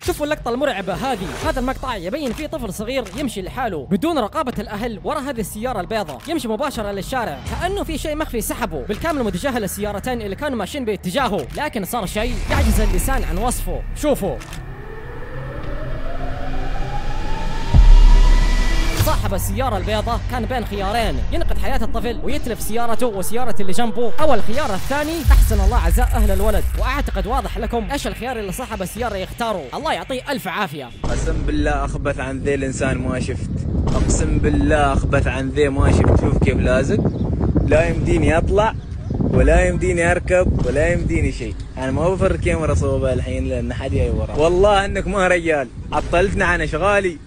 شوفوا اللقطة المرعبة هذه، هذا المقطع يبين فيه طفل صغير يمشي لحاله بدون رقابة الأهل ورا هذه السيارة البيضاء، يمشي مباشرة للشارع كأنه في شيء مخفي سحبه بالكامل متجاه للسيارتين اللي كانوا ماشيين باتجاهه، لكن صار شيء يعجز اللسان عن وصفه. شوفوا صاحب السيارة البيضاء كان بين خيارين، ينقذ حياة الطفل ويتلف سيارته وسيارة اللي جنبه، أو الخيار الثاني أحسن الله عزاء أهل الولد. وأعتقد واضح لكم إيش الخيار اللي صاحب السيارة يختاره، الله يعطيه ألف عافية. قسم بالله أخبث عن ذي الإنسان ما شفت، أقسم بالله أخبث عن ذي ما شفت. شوف كيف لازق، لا يمديني أطلع ولا يمديني أركب ولا يمديني شيء. أنا ما بفرق كاميرا صوبها الحين لأن حد جاي ورا. والله إنك ما رجال، عطلتنا عن أشغالي.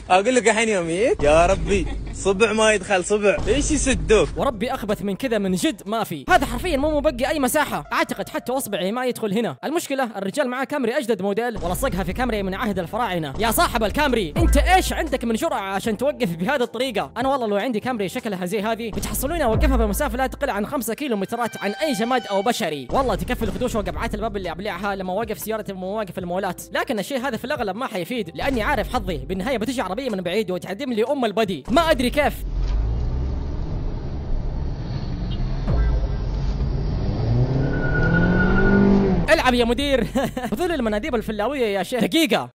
اقول لك الحين يوميك يا ربي صبع ما يدخل صبع، ايش يسدوك؟ وربي اخبث من كذا من جد ما في، هذا حرفيا مو مبقي اي مساحه، اعتقد حتى اصبعي ما يدخل هنا. المشكله الرجال معاه كامري اجدد موديل ولصقها في كامري من عهد الفراعنه. يا صاحب الكامري انت ايش عندك من جرأة عشان توقف بهذه الطريقه؟ انا والله لو عندي كامري شكلها زي هذه بتحصلوني اوقفها بمسافه لا تقل عن 5 كيلومترات عن اي جماد او بشري، والله تكفي الخدوش وقبعات الباب اللي ابلعها لما اوقف سيارتي بمواقف المولات. لكن الشيء هذا في الاغلب ما حيفيد لاني عارف حظي، بالنهايه بتجي عربيه من بعيد وتعدم لي البدي، ما ادري كيف. العب يا مدير. هذول المناديب الفلاويه يا شيخ. دقيقه،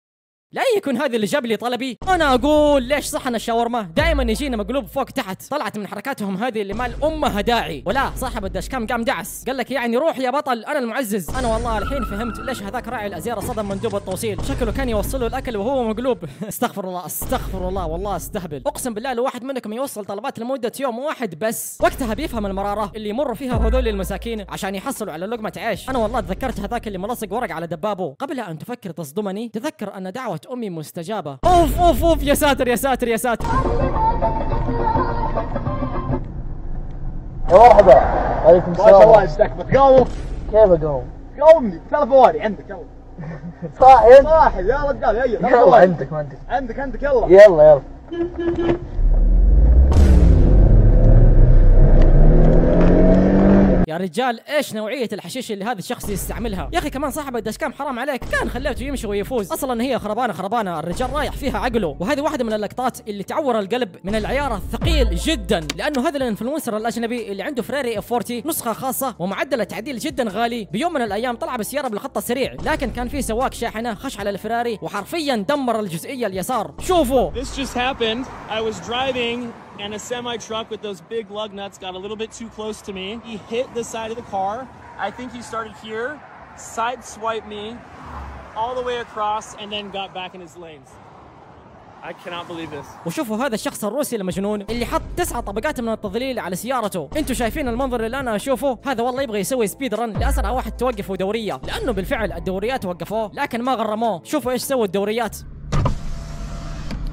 لا يكون هذا اللي جاب لي طلبي. انا اقول ليش صحن الشاورما دائما يجينا مقلوب فوق تحت؟ طلعت من حركاتهم هذه اللي مال امها داعي. ولا صاحب الداشكام قام دعس قال لك يعني روح يا بطل انا المعزز. انا والله الحين فهمت ليش هذاك راعي الازيره صدم مندوب التوصيل، شكله كان يوصله الاكل وهو مقلوب. استغفر الله استغفر الله، والله استهبل. اقسم بالله لو واحد منكم يوصل طلبات لمده يوم واحد بس وقتها بيفهم المراره اللي يمر فيها هذول المساكين عشان يحصلوا على لقمه عيش. انا والله تذكرت هذاك اللي ملصق ورق على دبابه. قبل ان تفكر تصدمني تذكر ان دعوه امي مستجابه. اوف اوف اوف، يا ساتر يا ساتر يا ساتر. يا مرحبا. عليكم السلام. ما شاء الله يستكبر. قوم. كيف اقوم؟ قومني 3 فواري عندك يلا. صاحب صاحب يا رجال هيا. يلا عندك ما عندك. عندك يلا. يلا. يا رجال ايش نوعيه الحشيش اللي هذا الشخص يستعملها؟ يا اخي كمان صاحب الدشكام حرام عليك، كان خليته يمشي ويفوز. اصلا هي خربانه الرجال رايح فيها عقله. وهذه واحده من اللقطات اللي تعور القلب من العيار الثقيل جدا، لانه هذا الانفلونسر الاجنبي اللي عنده فراري اف 40 نسخه خاصه ومعدل تعديل جدا غالي، بيوم من الايام طلع بالسياره بالخط السريع، لكن كان في سواق شاحنه خش على الفراري وحرفيا دمر الجزئيه اليسار. شوفوا. This just happened. I was driving and a semi truck with those big lug nuts got a little bit too close to me. He hit the side of the car. I think he started here, sideswiped me all the way across and then got back in his lanes. I cannot believe this. وشوفوا هذا الشخص الروسي المجنون اللي حط 9 طبقات من التظليل على سيارته. انتوا شايفين المنظر اللي انا اشوفه؟ هذا والله يبغى يسوي سبيد رن لاسرع واحد توقفه دوريه، لانه بالفعل الدوريات وقفوه لكن ما غرموه. شوفوا ايش سووا الدوريات.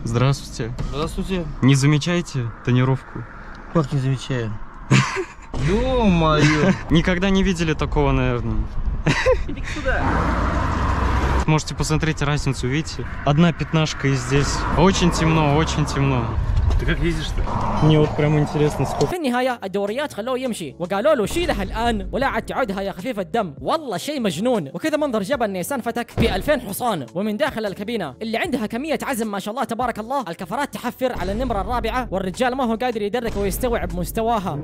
Здравствуйте. Здравствуйте. Не замечаете тонировку? Как не замечаю? Ё-моё. Никогда не видели такого, наверное. Иди сюда. Можете посмотреть разницу, видите? Одна пятнашка и здесь. Очень темно, очень темно. Ты как ездишь-то? Мне вот прям интересно, сколько... في النهاية الدوريات خلوه يمشي وقالوا له شيلها الآن ولا عاد تعودها يا خفيف الدم. والله شيء مجنون. وكذا منظر جبل نيسان فتك ب 2000 حصان، ومن داخل الكابينة اللي عندها كمية عزم ما شاء الله تبارك الله، الكفرات تحفر على النمرة الرابعة والرجال ما هو قادر يدرك ويستوعب مستواها.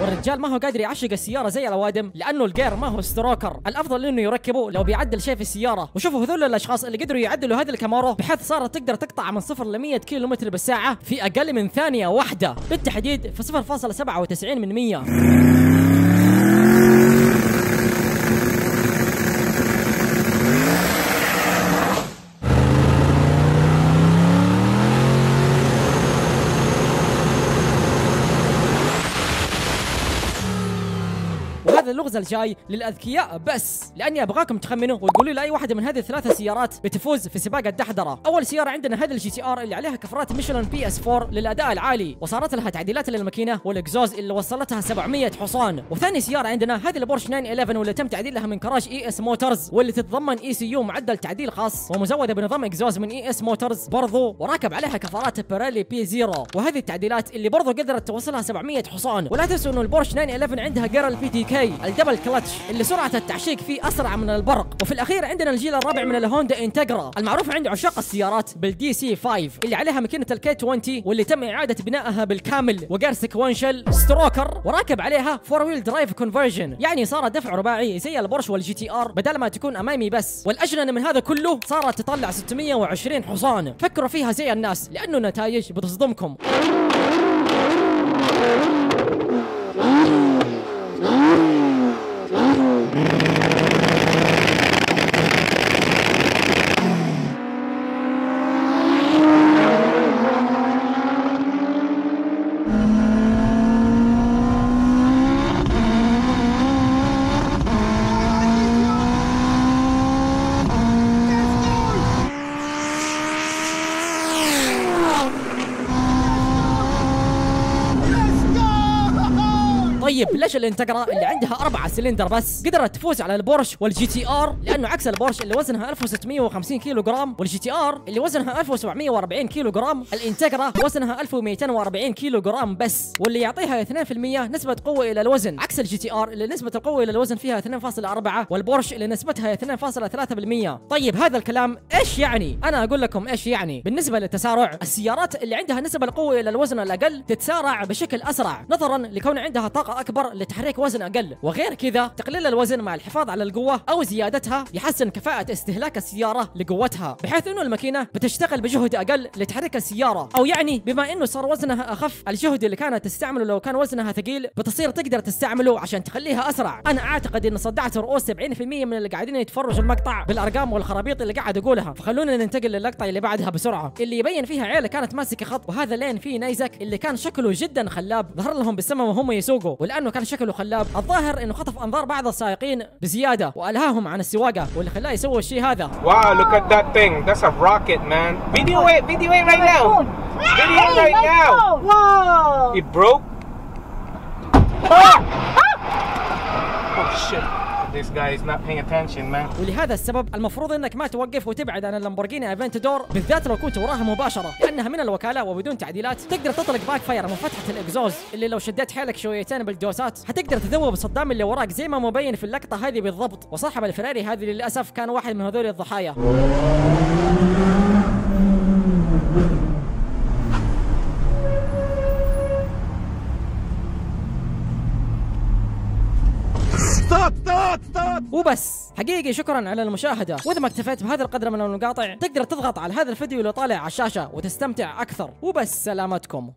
والرجال ما هو قادر يعشق السياره زي الاوادم لانه الجير ما هو ستروكر، الافضل انه يركبه لو بيعدل شيء في السياره. وشوفوا هذول الاشخاص اللي قدروا يعدلوا هذه الكامارو بحيث صارت تقدر تقطع من 0 ل 100 كيلومتر بالساعه في اقل من ثانيه واحده، بالتحديد في 0.97%. وهذا اللغز الجاي للاذكياء بس، لاني ابغاكم تخمنوا وتقولوا لي اي واحده من هذه الثلاث سيارات بتفوز في سباق الدحضره. اول سياره عندنا هذه الجي تي ار اللي عليها كفرات ميشلان PS4 للاداء العالي، وصارت لها تعديلات للماكينه والاكزوز اللي وصلتها 700 حصان. وثاني سياره عندنا هذه البورش 911 واللي تم تعديلها من كراج ES موتورز، واللي تتضمن ECU معدل تعديل خاص ومزوده بنظام اكزوز من ES موتورز برضو، وراكب عليها كفرات بيريلي P0. وهذه التعديلات اللي برضو قدرت توصلها 700 حصان. ولا تنسوا انه البورش 911 عندها جيرل PTK الدبل كلتش اللي سرعه التعشيق فيه اسرع من البرق. وفي الاخير عندنا الجيل الرابع من الهوندا انتجرا المعروف عند عشاق السيارات بالدي سي 5 اللي عليها ماكينه الكي 20 واللي تم اعاده بنائها بالكامل وغير سيكونشل ستروكر، وراكب عليها 4 ويل درايف كونفرجن، يعني صار دفع رباعي زي البورش والجي تي ار بدل ما تكون امامي بس. والاجنن من هذا كله صارت تطلع 620 حصان. فكروا فيها زي الناس لانه النتائج بتصدمكم. طيب ليش الانتجرا اللي عندها 4 سلندر بس قدرت تفوز على البورش والجي تي ار؟ لانه عكس البورش اللي وزنها 1650 كيلو جرام والجي تي ار اللي وزنها 1740 كيلو جرام، الانتجرا وزنها 1240 كيلو جرام بس، واللي يعطيها 2% نسبة قوة الى الوزن، عكس الجي تي ار اللي نسبة القوة الى الوزن فيها 2.4 والبورش اللي نسبتها 2.3%. طيب هذا الكلام ايش يعني؟ انا اقول لكم ايش يعني. بالنسبة للتسارع، السيارات اللي عندها نسبة القوة الى الوزن الاقل تتسارع بشكل اسرع نظرا لكون عندها طاقة اكبر لتحريك وزن اقل، وغير كذا تقليل الوزن مع الحفاظ على القوه او زيادتها يحسن كفاءه استهلاك السياره لقوتها، بحيث انه الماكينه بتشتغل بجهد اقل لتحريك السياره، او يعني بما انه صار وزنها اخف الجهد اللي كانت تستعمله لو كان وزنها ثقيل بتصير تقدر تستعمله عشان تخليها اسرع. انا اعتقد ان صدعت رؤوس 70% من اللي قاعدين يتفرجوا المقطع بالارقام والخرابيط اللي قاعد اقولها، فخلونا ننتقل للقطه اللي بعدها بسرعه اللي يبين فيها عيله كانت ماسكه خط، وهذا لين فيه نيزك اللي كان شكله جدا خلاب ظهر لهم بالسماء وهم يسوقوا، ولانه كان شكله خلاب الظاهر انه خطف انظار بعض السائقين بزياده والهاهم عن السواقه، واللي خلاه يسوي الشيء هذا. Wow, look at that thing. That's a rocket, man. Video it right now. Video it right now. Whoa! It broke. Oh shit. This guy is not paying attention, man. ولهذا السبب المفروض انك ما توقف وتبعد عن اللامبورجيني افنتادور بالذات لو كنت وراها مباشره، لانها من الوكاله وبدون تعديلات تقدر تطلق باك فاير من فتحه الاكزوز اللي لو شديت حيلك شويتين بالدوسات حتقدر تذوب صدام اللي وراك زي ما مبين في اللقطه هذه بالضبط. وصاحب الفراري هذه للاسف كان واحد من هذول الضحايا. وبس. حقيقي شكرا على المشاهده، واذا ما اكتفيت بهذا القدر من المقاطع تقدر تضغط على هذا الفيديو اللي طالع على الشاشه وتستمتع اكثر. وبس سلامتكم.